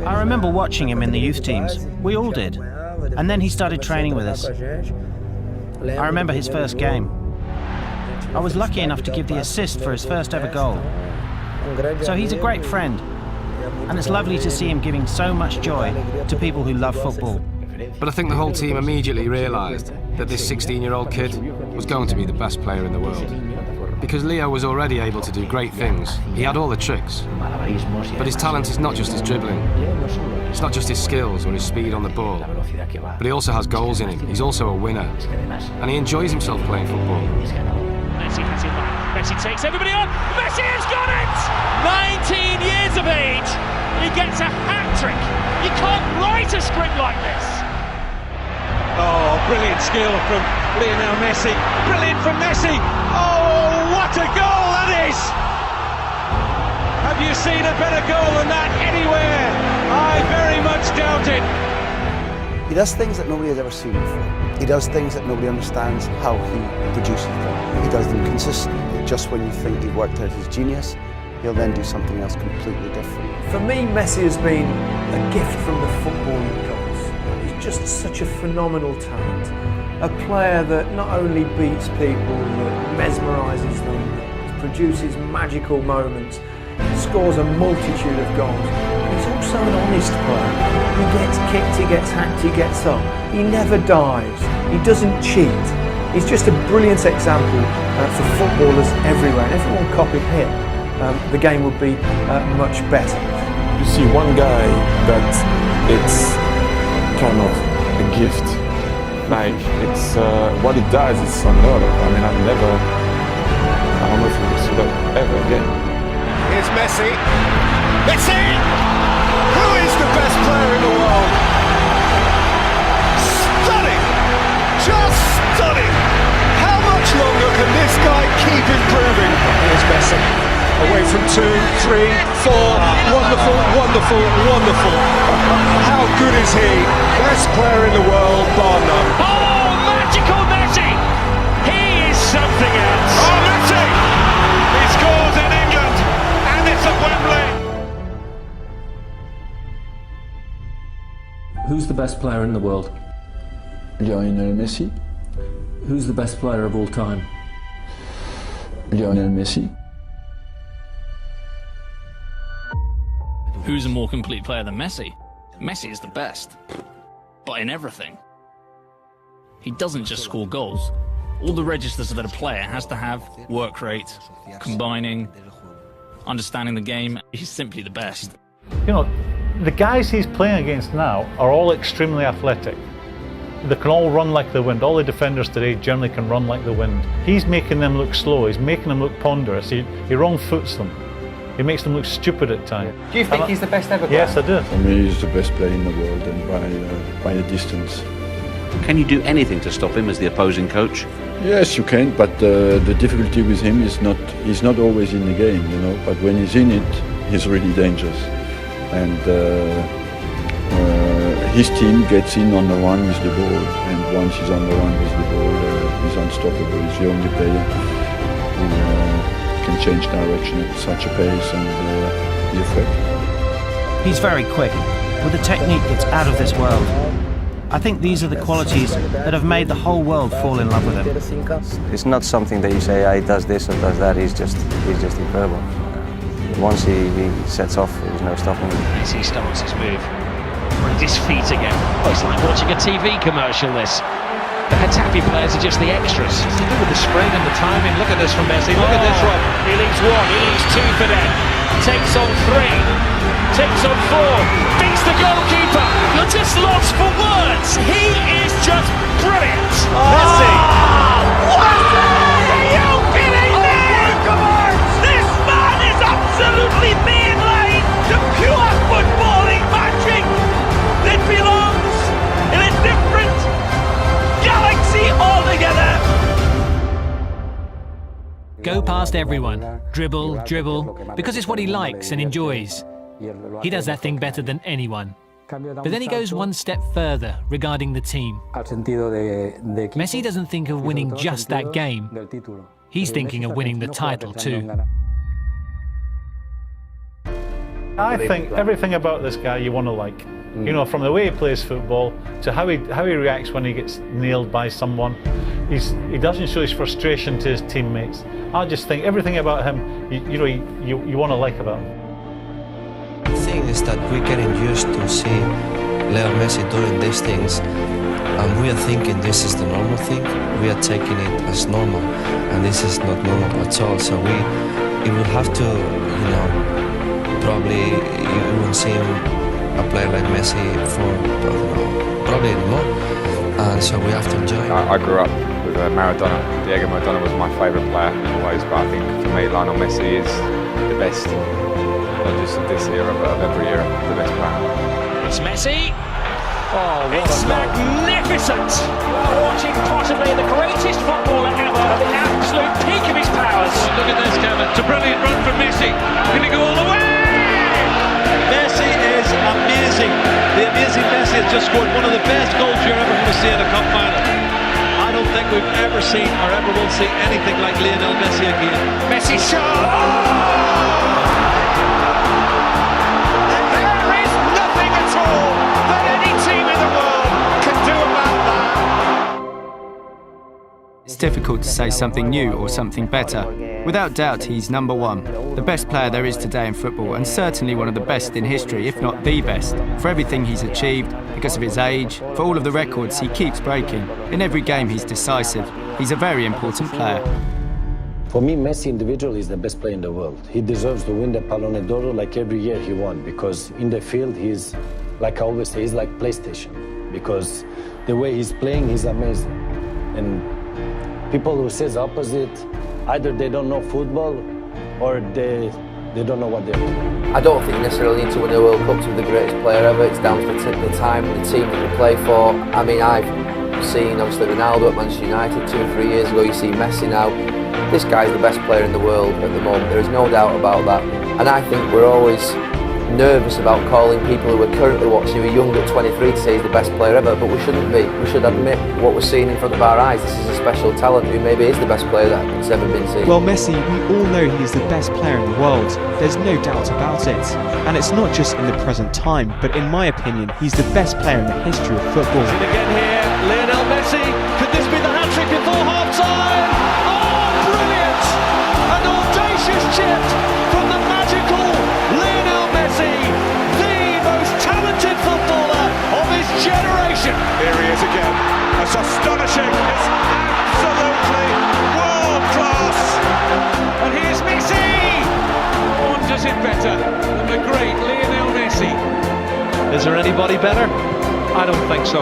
I remember watching him in the youth teams. We all did. And then he started training with us. I remember his first game. I was lucky enough to give the assist for his first ever goal. So he's a great friend. And it's lovely to see him giving so much joy to people who love football. But I think the whole team immediately realised that this 16-year-old kid was going to be the best player in the world. Because Leo was already able to do great things. He had all the tricks. But his talent is not just his dribbling. It's not just his skills or his speed on the ball. But he also has goals in him. He's also a winner. And he enjoys himself playing football. Messi has it back. Messi takes everybody on. Messi has got it! 19 years of age. He gets a hat-trick. You can't write a script like this. Oh, brilliant skill from Lionel Messi. Brilliant from Messi. Oh, what a goal that is! Have you seen a better goal than that anywhere? I very much doubt it. He does things that nobody has ever seen before. He does things that nobody understands how he produces them. He does them consistently. Just when you think he worked out his genius, he'll then do something else completely different. For me, Messi has been a gift from the footballing gods. He's just such a phenomenal talent. A player that not only beats people, that mesmerises them, that produces magical moments, scores a multitude of goals. He's also an honest player. He gets kicked, he gets hacked, he gets up. He never dives. He doesn't cheat. He's just a brilliant example for footballers everywhere. And if everyone copied him, the game would be much better. You see one guy that it's kind of a gift. Like it's what it does is unheard of. I mean, I don't know if we'll see that ever again. Here's Messi. Messi! Who is the best player in the world? Stunning! Just stunning! How much longer can this guy keep improving? Here's Messi. Away from 2, 3, 4. Wonderful, wonderful, wonderful. How good is he? Best player in the world, bar none. Oh, magical Messi! He is something else. Oh, Messi! He scores in England, and it's at Wembley. Who's the best player in the world? Lionel Messi. Who's the best player of all time? Lionel Messi. Who's a more complete player than Messi? Messi is the best, but in everything. He doesn't just score goals. All the registers that a player has to have: work rate, combining, understanding the game. He's simply the best. You know, the guys he's playing against now are all extremely athletic. They can all run like the wind. All the defenders today generally can run like the wind. He's making them look slow. He's making them look ponderous. He wrong foots them. He makes them look stupid at times. Do you think he's the best ever player? Yes, I do. For me, he's the best player in the world, and by a distance. Can you do anything to stop him as the opposing coach? Yes, you can, but the difficulty with him is he's not always in the game, you know. But when he's in it, he's really dangerous. And his team gets in on the run with the ball, and once he's on the run with the ball, he's unstoppable. He's the only player who can change direction at such a pace and be a threat. He's very quick, with a technique that's out of this world. I think these are the qualities that have made the whole world fall in love with him. It's not something that you say, he does this or does that. He's just incredible. Once he sets off, there's no stopping him. As he starts his move, on his feet again. Oh, it's like watching a TV commercial, this. The Hetafe players are just the extras. What's he do with the spring and the timing? Look at this from Messi. Look at this, Rob. He leaves 1, he leaves 2 for them. Takes on 3, takes on 4, beats the goalkeeper. You're just lost for words. He is just brilliant. Messi. Wow! Are you kidding me? Come on! This man is absolutely mainline to pure footballing magic that belongs in a different galaxy altogether. Go past everyone, dribble, because it's what he likes and enjoys. He does that thing better than anyone. But then he goes one step further regarding the team. Messi doesn't think of winning just that game. He's thinking of winning the title too. I think everything about this guy you want to like. You know, from the way he plays football to how he reacts when he gets nailed by someone. He doesn't show his frustration to his teammates. I just think everything about him, you want to like about him. The thing is that we're getting used to see Leo Messi doing these things, and we are thinking this is the normal thing. We are taking it as normal, and this is not normal at all. So it will have to, probably you won't see a player like Messi for, probably anymore, and so we have to enjoy it. I grew up with Maradona. Diego Maradona was my favourite player always, but I think for me Lionel Messi is the best, not just of this era but of every era, the best player. It's Messi. Oh, it's magnificent! Watching possibly the greatest footballer ever at the absolute peak of his powers. Look at this, Kevin. It's a brilliant run from Messi. Can he go all the way? Messi is amazing. The amazing Messi has just scored one of the best goals you're ever going to see in a cup final. I don't think we've ever seen or ever will see anything like Lionel Messi again. Messi shot! Oh! There is nothing at all that any team in the world can do about that. It's difficult to say something new or something better. Without doubt, he's number one. The best player there is today in football, and certainly one of the best in history, if not the best. For everything he's achieved, because of his age, for all of the records he keeps breaking. In every game he's decisive. He's a very important player. For me, Messi individually is the best player in the world. He deserves to win the Ballon d'Or like every year he won, because in the field he's, like I always say, he's like PlayStation. Because the way he's playing, he's amazing. And people who says opposite, either they don't know football or they don't know what they're doing. I don't think you necessarily need to win a World Cup to be the greatest player ever. It's down to the time, the team that you play for. I mean, I've seen obviously Ronaldo at Manchester United 2 or 3 years ago. You see Messi now. This guy's the best player in the world at the moment. There is no doubt about that. And I think we're always nervous about calling people who are currently watching, who are young at 23, to say he's the best player ever, but we shouldn't be. We should admit what we're seeing in front of our eyes. This is a special talent who maybe is the best player that's ever been seen. Well, Messi, we all know he is the best player in the world. There's no doubt about it. And it's not just in the present time, but in my opinion, he's the best player in the history of football. And again here, Lionel Messi. Could this be the hat-trick before half-time? Oh, brilliant! An audacious chip from the magical Lionel Messi, the most talented footballer of his generation. Here he is again. That's astonishing. It's absolutely world class. And here's Messi! One does it better than the great Lionel Messi. Is there anybody better? I don't think so.